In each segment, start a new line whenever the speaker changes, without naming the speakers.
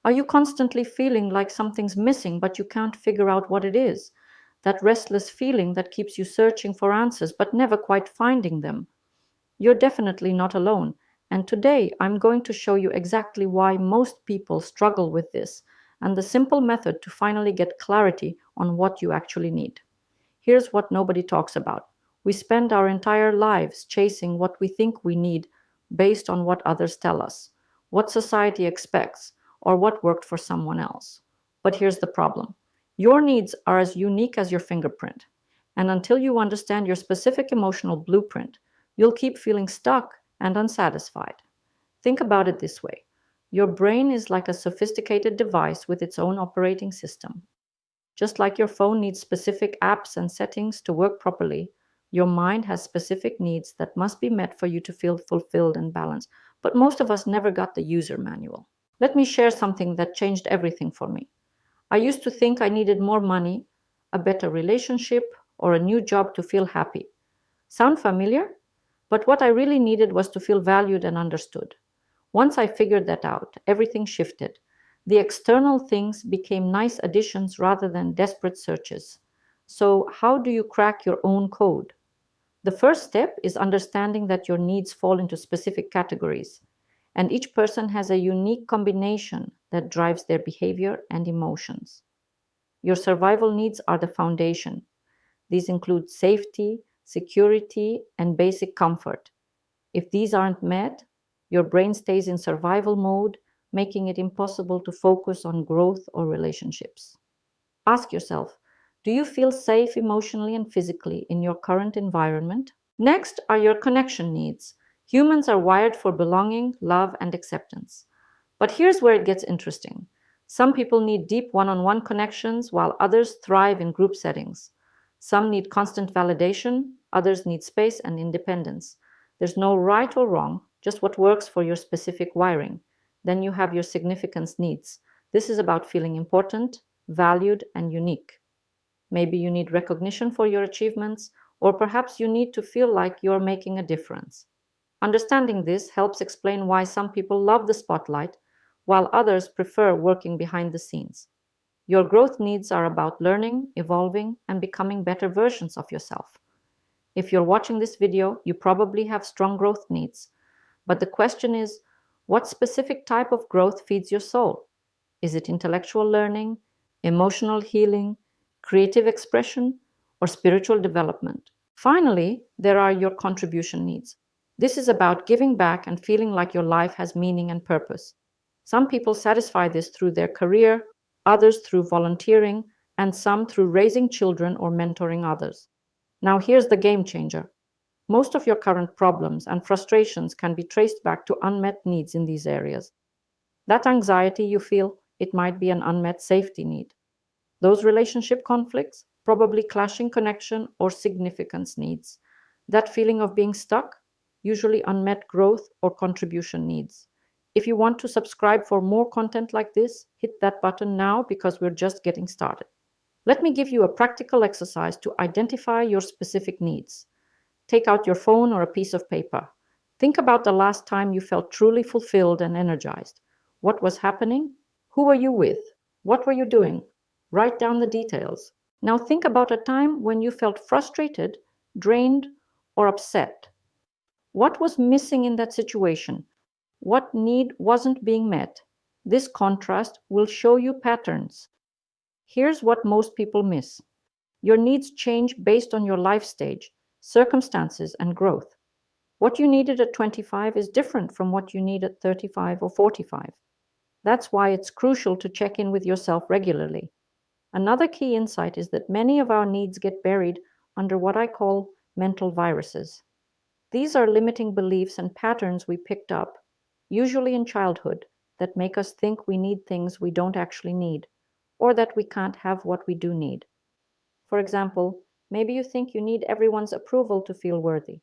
Are you constantly feeling like something's missing but you can't figure out what it is? That restless feeling that keeps you searching for answers but never quite finding them? You're definitely not alone. And today I'm going to show you exactly why most people struggle with this and the simple method to finally get clarity on what you actually need. Here's what nobody talks about. We spend our entire lives chasing what we think we need based on what others tell us, what society expects, or what worked for someone else. But here's the problem. Your needs are as unique as your fingerprint. And until you understand your specific emotional blueprint, you'll keep feeling stuck and unsatisfied. Think about it this way. Your brain is like a sophisticated device with its own operating system. Just like your phone needs specific apps and settings to work properly, your mind has specific needs that must be met for you to feel fulfilled and balanced. But most of us never got the user manual. Let me share something that changed everything for me. I used to think I needed more money, a better relationship, or a new job to feel happy. Sound familiar? But what I really needed was to feel valued and understood. Once I figured that out, everything shifted. The external things became nice additions rather than desperate searches. So, how do you crack your own code? The first step is understanding that your needs fall into specific categories, and each person has a unique combination that drives their behavior and emotions. Your survival needs are the foundation. These include safety, security, and basic comfort. If these aren't met, your brain stays in survival mode, making it impossible to focus on growth or relationships. Ask yourself, do you feel safe emotionally and physically in your current environment? Next are your connection needs. Humans are wired for belonging, love, and acceptance. But here's where it gets interesting. Some people need deep one on one connections, while others thrive in group settings. Some need constant validation, others need space and independence. There's no right or wrong, just what works for your specific wiring. Then you have your significance needs. This is about feeling important, valued, and unique. Maybe you need recognition for your achievements, or perhaps you need to feel like you're making a difference. Understanding this helps explain why some people love the spotlight, while others prefer working behind the scenes. Your growth needs are about learning, evolving, and becoming better versions of yourself. If you're watching this video, you probably have strong growth needs. But the question is, what specific type of growth feeds your soul? Is it intellectual learning, emotional healing, creative expression, or spiritual development? Finally, there are your contribution needs. This is about giving back and feeling like your life has meaning and purpose. Some people satisfy this through their career, others through volunteering, and some through raising children or mentoring others. Now, here's the game changer. Most of your current problems and frustrations can be traced back to unmet needs in these areas. That anxiety you feel, it might be an unmet safety need. Those relationship conflicts, probably clashing connection or significance needs. That feeling of being stuck, usually unmet growth or contribution needs. If you want to subscribe for more content like this, hit that button now because we're just getting started. Let me give you a practical exercise to identify your specific needs. Take out your phone or a piece of paper. Think about the last time you felt truly fulfilled and energized. What was happening? Who were you with? What were you doing? Write down the details. Now think about a time when you felt frustrated, drained, or upset. What was missing in that situation? What need wasn't being met? This contrast will show you patterns. Here's what most people miss. Your needs change based on your life stage, circumstances, and growth. What you needed at 25 is different from what you need at 35 or 45. That's why it's crucial to check in with yourself regularly. Another key insight is that many of our needs get buried under what I call mental viruses. These are limiting beliefs and patterns we picked up, usually in childhood, that make us think we need things we don't actually need, or that we can't have what we do need. For example, maybe you think you need everyone's approval to feel worthy.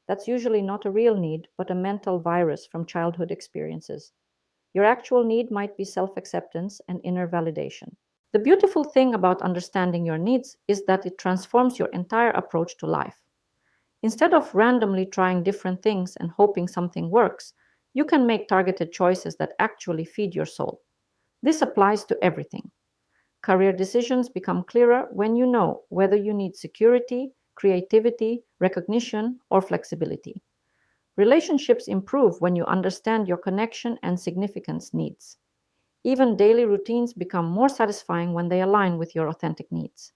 That's usually not a real need, but a mental virus from childhood experiences. Your actual need might be self-acceptance and inner validation. The beautiful thing about understanding your needs is that it transforms your entire approach to life. Instead of randomly trying different things and hoping something works, you can make targeted choices that actually feed your soul. This applies to everything. Career decisions become clearer when you know whether you need security, creativity, recognition, or flexibility. Relationships improve when you understand your connection and significance needs. Even daily routines become more satisfying when they align with your authentic needs.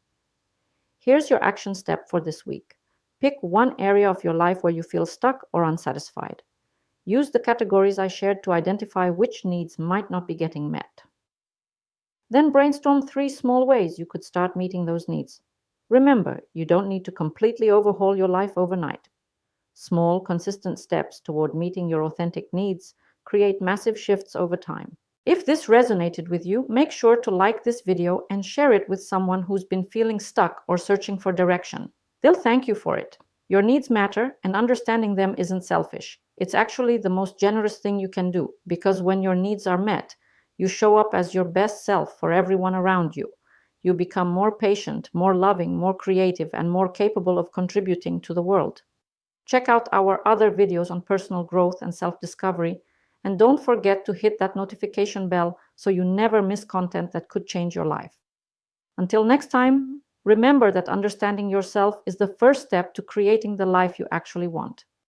Here's your action step for this week. Pick one area of your life where you feel stuck or unsatisfied. Use the categories I shared to identify which needs might not be getting met. Then brainstorm 3 small ways you could start meeting those needs. Remember, you don't need to completely overhaul your life overnight. Small, consistent steps toward meeting your authentic needs create massive shifts over time. If this resonated with you, make sure to like this video and share it with someone who's been feeling stuck or searching for direction. They'll thank you for it. Your needs matter, and understanding them isn't selfish. It's actually the most generous thing you can do, because when your needs are met, you show up as your best self for everyone around you. You become more patient, more loving, more creative, and more capable of contributing to the world. Check out our other videos on personal growth and self-discovery, and don't forget to hit that notification bell so you never miss content that could change your life. Until next time, remember that understanding yourself is the first step to creating the life you actually want.